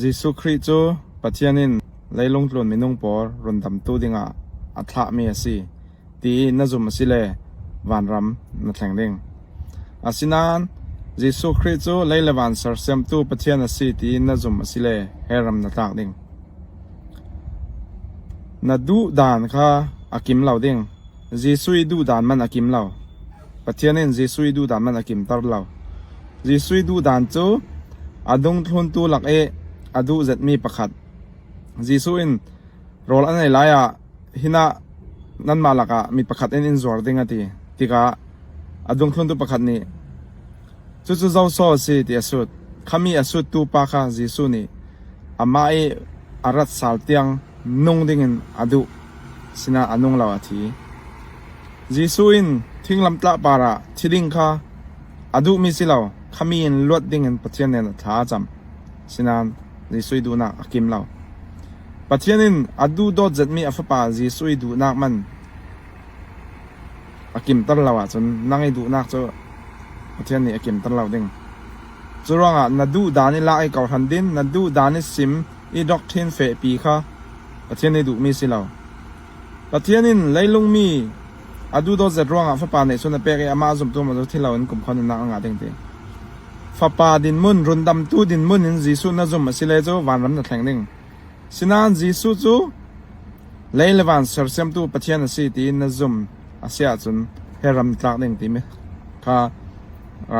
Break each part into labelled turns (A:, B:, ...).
A: จิสุคริสต์ปัจจัยนินไลลงตรนมินุงปอรุนดำตูดิงะอัฐะเมียสีตีนจุมสิเลวันรำนัทแห่งเด้งอาศินานจิสุคริสต์ไลเลวันสารเซมตูปัจจัยนสีตีนจุมสิเลเฮรัมนัทเด้งนดูดานค่ะอากิมเหล่าเด้งจิสุยดูดานมันอากิมเหล่าปัจจัยนินจิสุยดูดานมันอากิมตร์เหล่าจิสุยดูดานจูอดุงทุนตูหลักอดูเจ็ดมีประคัดจิสุอินโรลอันไหนลายหินะนั่นมาหลักมีประคัดอินจวดดิ้งติกาอดุงทุนตูประคัดนี้จุดเจ้าโซ่สิที่สุดขามีสุดตูปากจิสุนี่อามาอารัดสาลเตียงนุ่งดิ้งอดูสินะอนุงเหล่าทีจิสุอินทิ้งลำตะปาระที่ดิ้งค่ะอดูมีสิเหล่าขามีอินลวดดิ้งปัจจัยเนี่ยท้าจำสินั้นจิสุยดูนักอากิมเหล่าปัจจัยนินอดูโดดจัดมีอัฟปาจิสุยดูนักมันอากิมตั้งเหล่าจนนั่งให้ดูนักเจ้าปัจจัยนี้อากิมตั้งเหล่าดิ้งจุดว่างนัดดูดานิลาไอเก่าหันดินนัดดูดานิซิมอีด็อกทินเฟปีค่ะปัจจัยนี้ดูมีสิเหล่าปัจจัยนินไลลงมีอดูโดดจัดว่างอัฟปาในส่วนเปรย์อามาจุมตัวมาดูที่เราเห็นกลุ่มคนนักงานดิ้งดิ้งฟ้าป่าดินมุนรุนดำตู้ดินมุนนินจิสุน่าจุมสิเลจูวันรำนัดแห่งหนึ่งสินานจิสุจูเลเลวันเสร์เซมตู้ปัจจัยนัสิตีน่าจุมอาเซียจุนเฮรัมตรักหนึ่งตีมั้ยข้า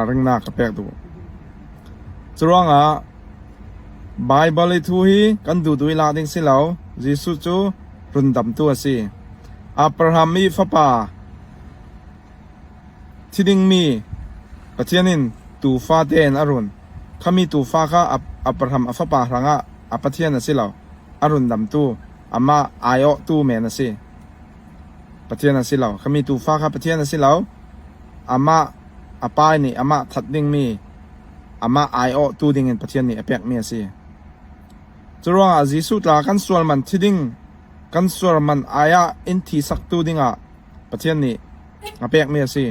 A: เรื่องนักกับแปลกตัวจรวงไบเบิลทูฮีกันดูตัวลาดิ้งสิเหล่าจิสุจูรุนดำตู้สิอับราฮัมมีฟ้าป่าที่ดิ้งมีปัจจัยนินตูฟ้าเดนอรุณขามีตูฟ้าค่ะอับราฮัมอัฟปาหลังอัปเทียนสิเหล่าอรุณดำตูอามาอายอตูเมนสิปเทียนสิเหล่าขามีตูฟ้าค่ะปเทียนสิเหล่าอามาอปายนี่อามาทัดดิ้งมีอามาอายอตูดิ้งเงินปเทียนนี่อเปียกเมียสิจรวงจิสุตลากันส่วนมันที่ดิ้งกันส่วนมันอายะอินทีสักตูดิ้งปเทียนนี่อเปียกเมียสิ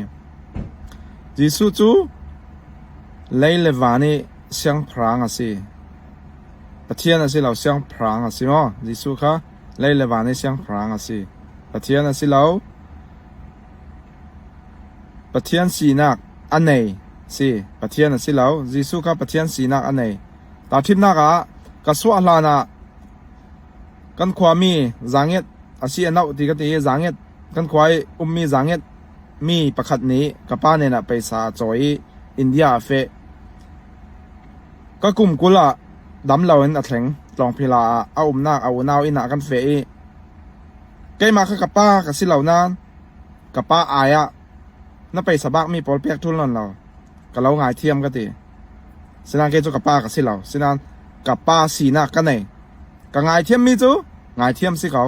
A: จิสุจูไลเลวานีเสียงพรางสิปะเทียนสิเราเสียงพรางสิมั้งจิสุค่ะไลเลวานีเสียงพรางสิปะเทียนสิเราปะเทียนสีนักอันไหนสิปะเทียนสิเราจิสุค่ะปะเทียนสีนักอันไหนตาทิพนักกสวะลานะกันขวามีจางเอ็ดอาชีพนักที่กันที่จางเอ็ดกันขวามีจางเอ็ดมีประคัดนี้กับป้าเนี่ยนะไปสาจอยอินเดียเฟก็กลุ่มกุละดำเหล่านั้นแข็งลองพิลาเอานาคเอานาวอินากันเฟใกล้มากับป้ากับสิเหล่านั้นกับป้าอายนั่นไปสะบักมีปอลเปียกทุนหล่อนเรากับเราหงายเทียมก็ตีสินานเกจูกับป้ากับสิเหล่าสินานกับป้าสีนักกันไหนกับหงายเทียมมีจูหงายเทียมสิเขา